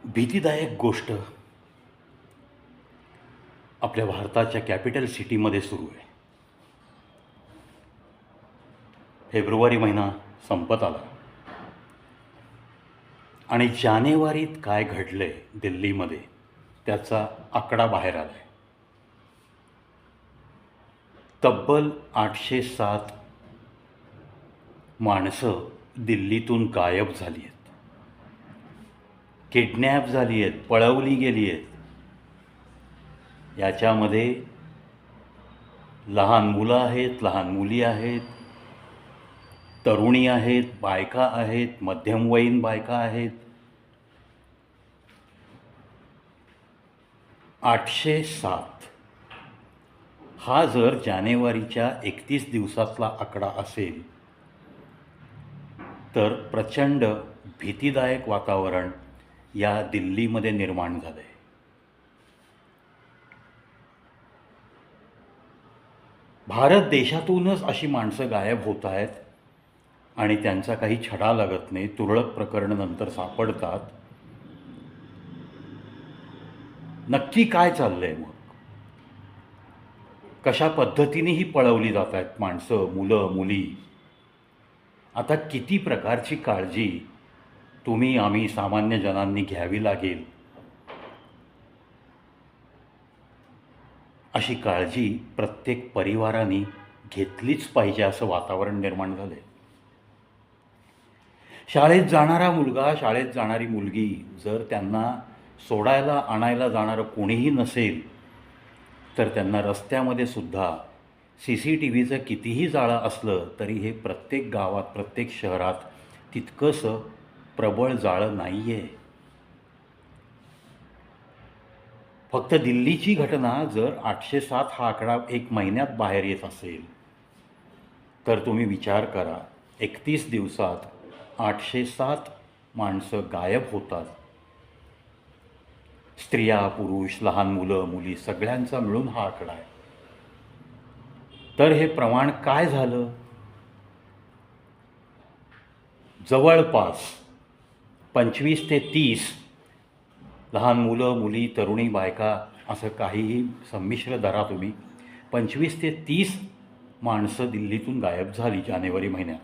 भीतीदायक गोष्ट आपल्या भारताच्या कॅपिटल सिटीमध्ये सुरू आहे. फेब्रुवारी महिना संपत आला आणि जानेवारीत काय घडलंय दिल्लीमध्ये त्याचा आकडा बाहेर आला आहे. तब्बल 807 माणसं दिल्लीतून गायब झाली आहेत, किडनॅप झाली आहेत, पळवली गेली आहेत. याच्यामध्ये लहान मुलं आहेत, लहान मुली आहेत, तरुणी आहेत, बायका आहेत, मध्यमवयीन बायका आहेत. 807 हा जर जानेवारीच्या 31 दिवसातला आकडा असेल तर प्रचंड भीतीदायक वातावरण या दिल्लीमध्ये निर्माण झालं आहे. भारत देशातूनच अशी माणसं गायब होत आहेत आणि त्यांचा काही छडा लागत नाही. तुरळक प्रकरणं नंतर सापडतात. नक्की काय चाललंय मग? कशा पद्धतीनेही पळवली जात आहेत माणसं, मुलं, मुली. आता किती प्रकारची काळजी तुम्ही आम्ही सामान्य जनांनी घ्यावी लागेल, अशी काळजी प्रत्येक परिवाराने घेतलीच पाहिजे असं वातावरण निर्माण झालं आहे. शाळेत जाणारा मुलगा, शाळेत जाणारी मुलगी जर त्यांना सोडायला आणायला जाणारं कोणीही नसेल तर त्यांना रस्त्यामध्ये सुद्धा CCTVचं कितीही जाळं असलं तरी हे प्रत्येक गावात, प्रत्येक शहरात तितकंसं प्रबळ जाळं नाही आहे. फक्त दिल्लीची घटना जर 807 हा आकडा एक महिन्यात बाहेर येत असेल तर तुम्ही विचार करा, 31 दिवसात 807 माणसं गायब होतात. स्त्रिया, पुरुष, लहान मुलं, मुली सगळ्यांचा मिळून हा आकडा आहे. तर हे प्रमाण काय झालं? जवळपास 25 ते 30 लहान मुलं, मुली, तरुणी, बायका असं काहीही संमिश्र धरा तुम्ही, 25 ते 30 माणसं दिल्लीतून गायब झाली जानेवारी महिन्यात.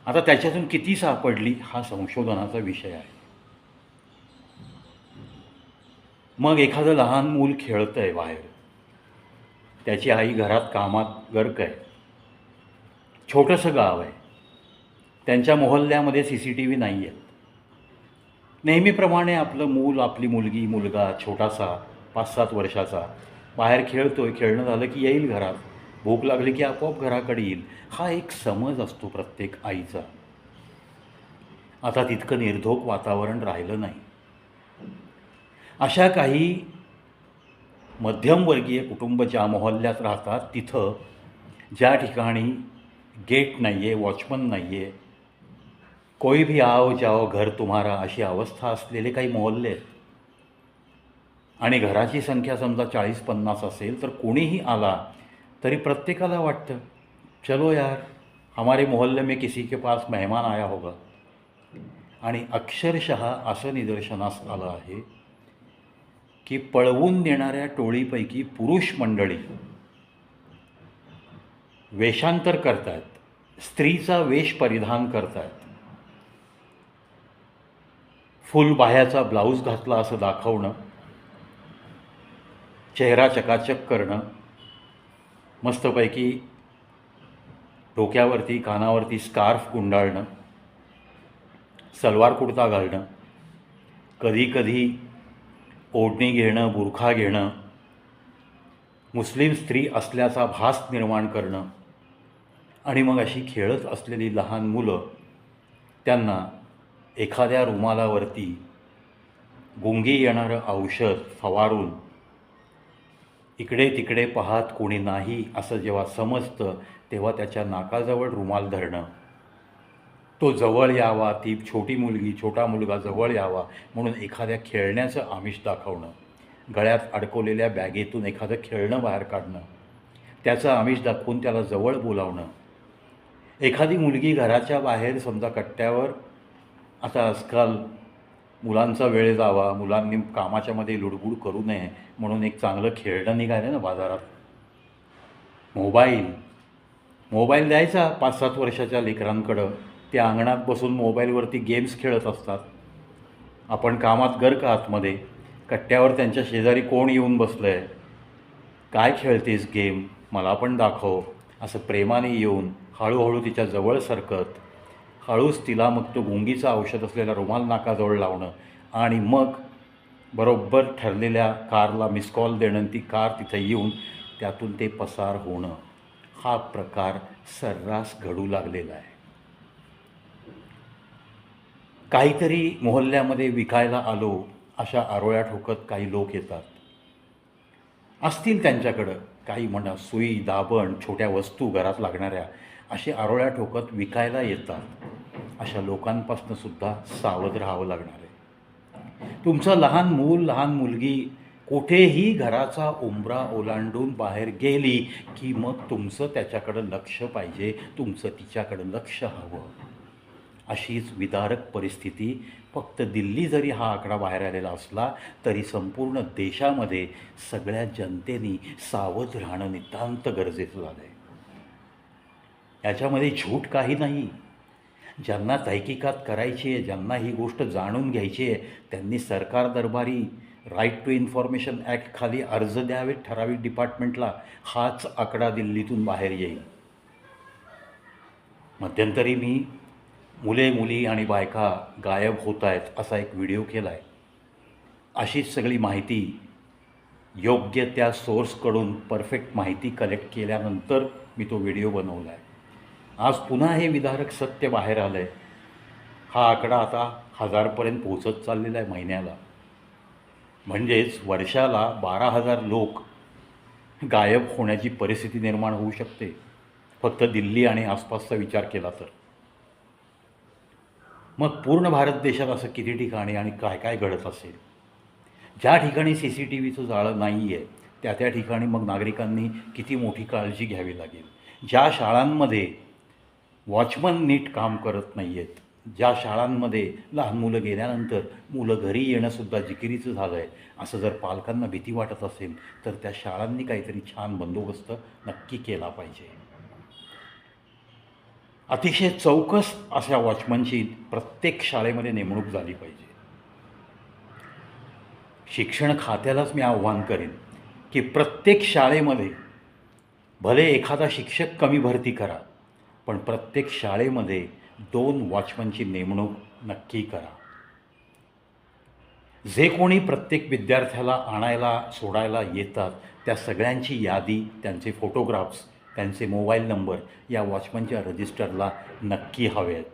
आता त्याच्यातून किती सापडली हा संशोधनाचा विषय आहे. मग एखादं लहान मूल खेळतं आहे बाहेर, त्याची आई घरात कामात गर्क आहे, छोटंसं गाव आहे, त्यांच्या मोहल्ल्यामध्ये CCTV नाही आहेत. नेहमीप्रमाणे आपलं मूल, आपली मुलगी, मुलगा छोटासा 5-7 वर्षाचा बाहेर खेळतोय, खेळणं झालं की येईल घरात, भूक लागली की आपोआप घराकडे येईल, हा एक समज असतो प्रत्येक आईचा. आता तितकं निर्धोक वातावरण राहिलं नाही. अशा काही मध्यमवर्गीय कुटुंब ज्या मोहल्ल्यात राहतात तिथं, ज्या ठिकाणी गेट नाही आहे, वॉचमन नाही आहे, कोई भी आओ जाओ घर तुम्हारा अशी अवस्था असलेले काही मोहल्ले आहेत आणि घराची संख्या समजा 40-50 असेल तर कोणीही आला तरी प्रत्येकाला वाटतं चलो यार, हमारे मोहल्ले में किसी के पास मेहमान आया होगा. आणि अक्षरशः असं निदर्शनास आलं आहे की पळवून नेणाऱ्या टोळीपैकी पुरुष मंडळी वेषांतर करतायत, स्त्रीचा वेश परिधान करतायत, फुलबाह्याचा ब्लाऊज घातला असं दाखवणं, चेहरा चकाचक करणं, मस्तपैकी डोक्यावरती कानावरती स्कार्फ गुंडाळणं, सलवार कुर्ता घालणं, कधीकधी ओढणी घेणं, बुरखा घेणं, मुस्लिम स्त्री असल्याचा भास निर्माण करणं आणि मग अशी खेळत असलेली लहान मुलं त्यांना एखाद्या रुमालावरती गुंगी येणारं औषध फवारून इकडे तिकडे पाहत कोणी नाही असं जेव्हा समजतं तेव्हा त्याच्या नाकाजवळ रुमाल धरणं, तो जवळ यावा, ती छोटी मुलगी, छोटा मुलगा जवळ यावा म्हणून एखाद्या खेळण्याचं आमिष दाखवणं, गळ्यात अडकवलेल्या बॅगेतून एखादं खेळणं बाहेर काढणं, त्याचं आमिष दाखवून त्याला जवळ बोलावणं. एखादी मुलगी घराच्या बाहेर समजा कट्ट्यावर, आता आजकाल मुलांचा वेळ जावा, मुलांनी कामाच्यामध्ये लुडबुड करू नये म्हणून एक चांगलं खेळणं निघालं ना बाजारात. मोबाईल द्यायचा 5-7 वर्षाच्या लेकरांकडं, ते अंगणात बसून मोबाईलवरती गेम्स खेळत असतात. आपण कामात का आतमध्ये, कट्ट्यावर त्यांच्या शेजारी कोण येऊन बसलं आहे, काय खेळतेस गेम, मला पण दाखव, असं प्रेमाने येऊन हळूहळू तिच्या जवळ सरकत, हळूच तिला मग तो गुंगीचं औषध असलेला रुमाल नाकाजवळ लावणं आणि मग बरोबर ठरलेल्या कारला मिस कॉल देणं आणि ती कार तिथं येऊन त्यातून ते पसार होणं, हा प्रकार सर्रास घडू लागलेला आहे. काहीतरी मोहल्ल्यामध्ये विकायला आलो अशा आरोळ्या ठोकत काही लोक येतात. असतील त्यांच्याकडं काही म्हणा सुई, दाबण, छोट्या वस्तू घरात लागणाऱ्या, असे आरोळ्या ठोकत विकायला येतात. अशा लोकांपासून सुद्धा सावध राहावं लागणार आहे. तुमचं लहान मूल, लहान मुलगी कुठेही घराचा उंबरा ओलांडून बाहेर गेली की मग तुमचं त्याच्याकडं लक्ष पाहिजे, तुमचं तिच्याकडं लक्ष हवं. अशीच विदारक परिस्थिती फक्त दिल्ली जरी हा आकडा बाहेर आलेला असला तरी संपूर्ण देशामध्ये सगळ्या जनतेने सावध राहणं नितांत गरजेचं झालं आहे. याच्यामध्ये झूट काही नाही. ज्यांना तहकीकात करायची आहे, ज्यांना ही गोष्ट जाणून घ्यायची आहे, त्यांनी सरकार दरबारी राईट टू इन्फॉर्मेशन ॲक्ट खाली अर्ज द्यावेत ठराविक डिपार्टमेंटला. हाच आकडा दिल्लीतून बाहेर येईल. मध्यंतरी मी मुले, मुली आणि बायका गायब होत आहेत असा एक व्हिडिओ केला आहे. अशीच सगळी माहिती योग्य त्या सोर्सकडून परफेक्ट माहिती कलेक्ट केल्यानंतर मी तो व्हिडिओ बनवला आहे. आज पुन्हा हे विदारक सत्य बाहेर आलं आहे. हा आकडा आता 1000पर्यंत पोहोचत चाललेला आहे महिन्याला. म्हणजेच वर्षाला 12,000 लोक गायब होण्याची परिस्थिती निर्माण होऊ शकते, फक्त दिल्ली आणि आसपासचा विचार केला तर. मग पूर्ण भारत देशात असं किती ठिकाणी आणि काय काय घडत असेल. ज्या ठिकाणी CCTVचं जाळं नाही आहे त्या ठिकाणी मग नागरिकांनी किती मोठी काळजी घ्यावी लागेल. ज्या शाळांमध्ये वॉचमन नीट काम करत नाही आहेत, ज्या शाळांमध्ये लहान मुलं गेल्यानंतर मुलं घरी येणंसुद्धा जिकिरीचं झालं आहे, असं जर पालकांना भीती वाटत असेल तर त्या शाळांनी काहीतरी छान बंदोबस्त नक्की केला पाहिजे. अतिशय चौकस अशा वॉचमनची प्रत्येक शाळेमध्ये नेमणूक झाली पाहिजे. शिक्षण खात्यालाच मी आव्हान करेन की प्रत्येक शाळेमध्ये भले एखादा शिक्षक कमी भरती करा, पण प्रत्येक शाळेमध्ये 2 वॉचमनची नेमणूक नक्की करा. जे कोणी प्रत्येक विद्यार्थ्याला आणायला सोडायला येतात त्या सगळ्यांची यादी, त्यांचे फोटोग्राफ्स, त्यांचे मोबाईल नंबर या वॉचमनच्या रजिस्टरला नक्की हवे आहेत.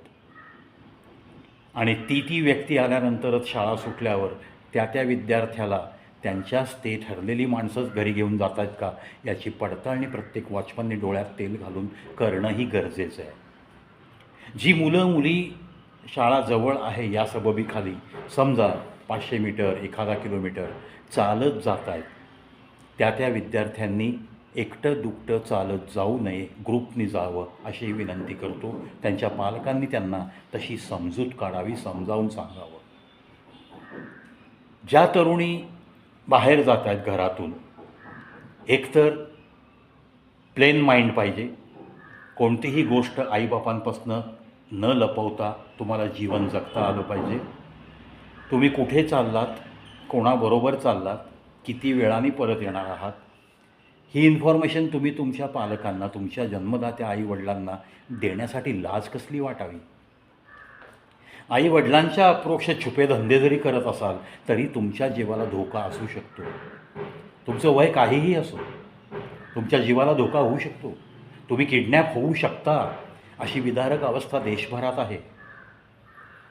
आणि ती व्यक्ती आल्यानंतरच शाळा सुटल्यावर त्या विद्यार्थ्याला त्यांच्याच ते ठरलेली माणसंच घरी घेऊन जात आहेत का याची पडताळणी प्रत्येक वॉचमनने डोळ्यात तेल घालून करणंही गरजेचं आहे. जी मुलं मुली शाळा जवळ आहे या सबबीखाली समजा 500 मीटर, 1 किलोमीटर चालत जात आहेत, त्या विद्यार्थ्यांनी एकटं दुकटं चालत जाऊ नये, ग्रुपनी जावं अशी विनंती करतो. त्यांच्या पालकांनी त्यांना तशी समजूत काढावी, समजावून सांगावं. ज्या तरुणी बाहेर जात आहेत घरातून, एकतर प्लेन माइंड पाहिजे. कोणतीही गोष्ट आईबापांपासनं न लपवता तुम्हाला जीवन जगता आलं पाहिजे. तुम्ही कुठे चाललात, कोणाबरोबर चाललात, किती वेळाने परत येणार आहात, ही इन्फॉर्मेशन तुम्ही तुमच्या पालकांना, तुमच्या जन्मदात्या आईवडिलांना देण्यासाठी लाज कसली वाटावी. आईवडिलांच्या अप्रोक्ष छुपे धंदे जरी करत असाल तरी तुमच्या जीवाला धोका असू शकतो. तुमचं वय काहीही असो, तुमच्या जीवाला धोका होऊ शकतो. तुम्ही किडनॅप होऊ शकता. अशी विदारक अवस्था देशभरात आहे.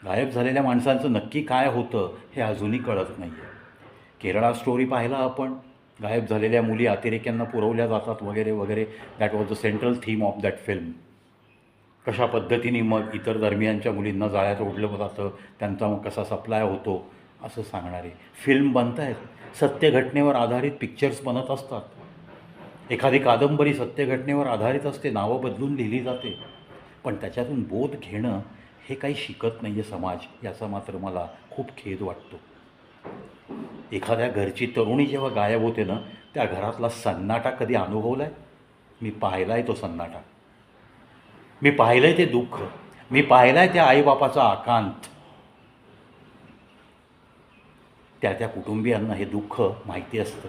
गायब झालेल्या माणसांचं नक्की काय होतं हे अजूनही कळत नाही आहे. केरळा स्टोरी पाहिला आपण, गायब झालेल्या मुली अतिरेक्यांना पुरवल्या जातात वगैरे वगैरे. That was the central theme of that film. कशा पद्धतीने मग इतर धर्मियांच्या मुलींना जाळ्यात ओढलं जातं, त्यांचा मग कसा सप्लाय होतो असं सांगणारे फिल्म बनत आहेत. सत्य घटनेवर आधारित पिक्चर्स बनत असतात. एखादी कादंबरी सत्य घटनेवर आधारित असते, नावं बदलून लिहिली जाते, पण त्याच्यातून बोध घेणं हे काही शिकत नाही आहे समाज, याचा मात्र मला खूप खेद वाटतो. एखाद्या घरची तरुणी जेव्हा गायब होते ना, त्या घरातला सन्नाटा कधी अनुभवला आहे? मी पाहिला आहे तो सन्नाटा. मी पाहिलं आहे ते दुःख. मी पाहिलं आहे त्या आईबापाचा आकांत. त्या कुटुंबियांना हे दुःख माहिती असतं.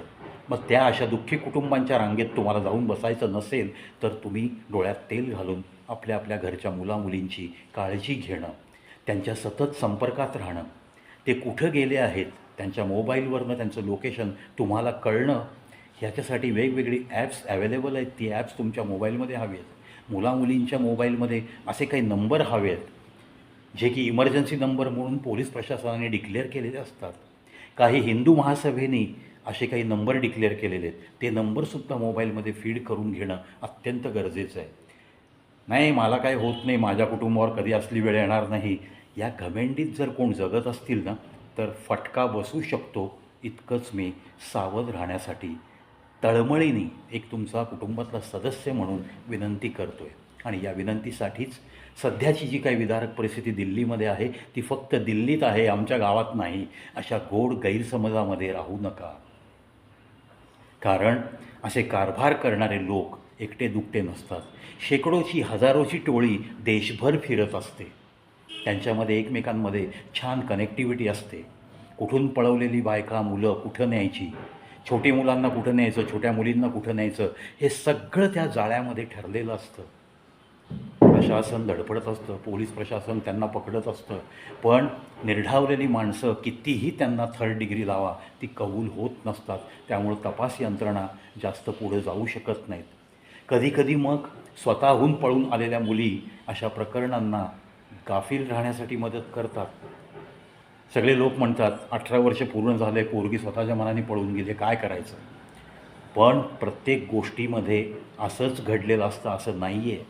मग त्या अशा दुःखी कुटुंबांच्या रांगेत तुम्हाला जाऊन बसायचं नसेल तर तुम्ही डोळ्यात तेल घालून आपल्या आपल्या घरच्या मुलामुलींची काळजी घेणं, त्यांच्या सतत संपर्कात राहणं, ते कुठं गेले आहेत त्यांच्या मोबाईलवरनं त्यांचं लोकेशन तुम्हाला कळणं, ह्याच्यासाठी वेगवेगळी ॲप्स अवेलेबल आहेत. ती ॲप्स तुमच्या मोबाईलमध्ये हवी आहेत. मुलामुलींच्या मोबाईलमध्ये असे काही नंबर हवे आहेत जे की इमर्जन्सी नंबर म्हणून पोलीस प्रशासनाने डिक्लेअर केलेले असतात. काही हिंदू महासभेने असे काही नंबर डिक्लेअर केलेले आहेत. ते नंबरसुद्धा मोबाईलमध्ये फीड करून घेणं अत्यंत गरजेचं आहे. नाही, मला काय होत नाही, माझ्या कुटुंबावर कधी असली वेळ येणार नाही, या घमेंडीत जर कोण जगत असतील ना, तर फटका बसू शकतो इतकंच मी सावध राहण्यासाठी तळमळीने एक तुमचा कुटुंबातला सदस्य म्हणून विनंती करतो आहे. आणि या विनंतीसाठीच सध्याची जी काही विदारक परिस्थिती दिल्लीमध्ये आहे ती फक्त दिल्लीत आहे, आमच्या गावात नाही, अशा गोड गैरसमजामध्ये राहू नका. कारण असे कारभार करणारे लोक एकटे दुकटे नसतात. शेकडोची हजारोची टोळी देशभर फिरत असते. त्यांच्यामध्ये एकमेकांमध्ये छान कनेक्टिव्हिटी असते. कुठून पळवलेली बायका मुलं कुठं न्यायची, छोटी मुलांना कुठं न्यायचं, छोट्या मुलींना कुठं न्यायचं, हे सगळं त्या जाळ्यामध्ये ठरलेलं असतं. प्रशासन धडपडत असतं, पोलीस प्रशासन त्यांना पकडत असतं, पण निर्ढावलेली माणसं कितीही त्यांना थर्ड डिग्री लावा ती कबूल होत नसतात. त्यामुळं तपास यंत्रणा जास्त पुढे जाऊ शकत नाहीत. कधीकधी मग स्वतःहून पळून आलेल्या मुली अशा प्रकरणांना गाफील राहण्यासाठी मदत करतात. सगळे लोक म्हणतात 18 वर्ष पूर्ण झाले, पोरगी स्वतःच्या मनाने पळून गेली, काय करायचं. पण प्रत्येक गोष्टीमध्ये असंच घडलेलं असतं असं नाही आहे.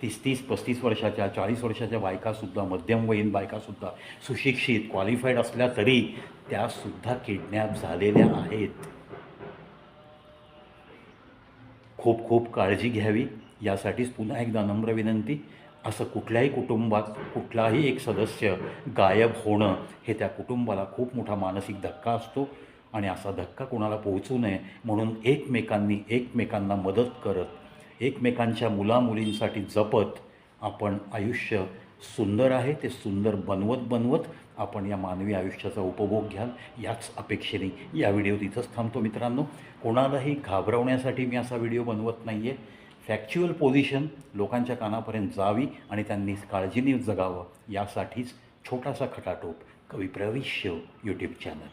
30-30, 35 वर्षाच्या, 40 वर्षाच्या बायकासुद्धा, मध्यमवयीन बायकासुद्धा, सुशिक्षित क्वालिफाईड असल्या तरी त्यासुद्धा किडनॅप झालेल्या आहेत. खूप खूप काळजी घ्यावी. यासाठीच पुन्हा एकदा नम्र विनंती, असं कुठल्याही कुटुंबात कुठलाही एक सदस्य गायब होणं हे त्या कुटुंबाला खूप मोठा मानसिक धक्का असतो. आणि असा धक्का कोणाला पोहोचू नये म्हणून एकमेकांना मदत करत, एकमेकांच्या मुलामुलींसाठी जपत आपण आयुष्य सुंदर आहे ते सुंदर बनवत आपण या मानवी आयुष्याचा उपभोग घ्याल, याच अपेक्षेने या व्हिडिओत इथंच थांबतो. मित्रांनो, कोणालाही घाबरवण्यासाठी मी असा व्हिडिओ बनवत नाही आहे. फॅक्च्युअल पोझिशन लोकांच्या कानापर्यंत जावी आणि त्यांनी काळजीने जगावं, यासाठीच छोटासा खटाटोप कवी प्रविष्य यूट्यूब चॅनल.